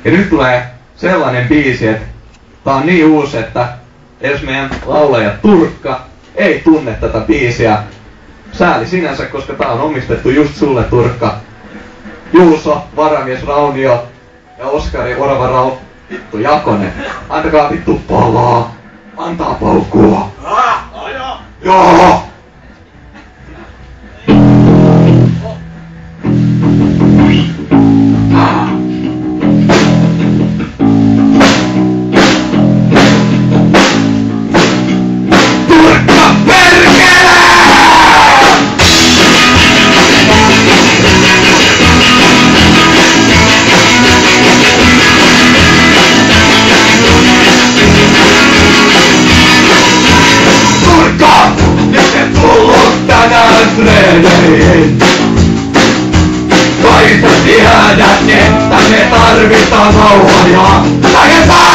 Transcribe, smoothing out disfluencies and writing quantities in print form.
Ja nyt tulee sellainen biisi, että tää on niin uusi, että edes meidän laulaja Turkka ei tunne tätä biisiä. Sääli sinänsä, koska tää on omistettu just sulle, Turkka. Juuso, Varamies Raunio ja Oskari Orava vittu Jakonen. Antakaa vittu palaa. Antaa paukkua. Joo! Treeneihin. Toiset tiedät, että me tarvitaan rauhaa ja rakentaa!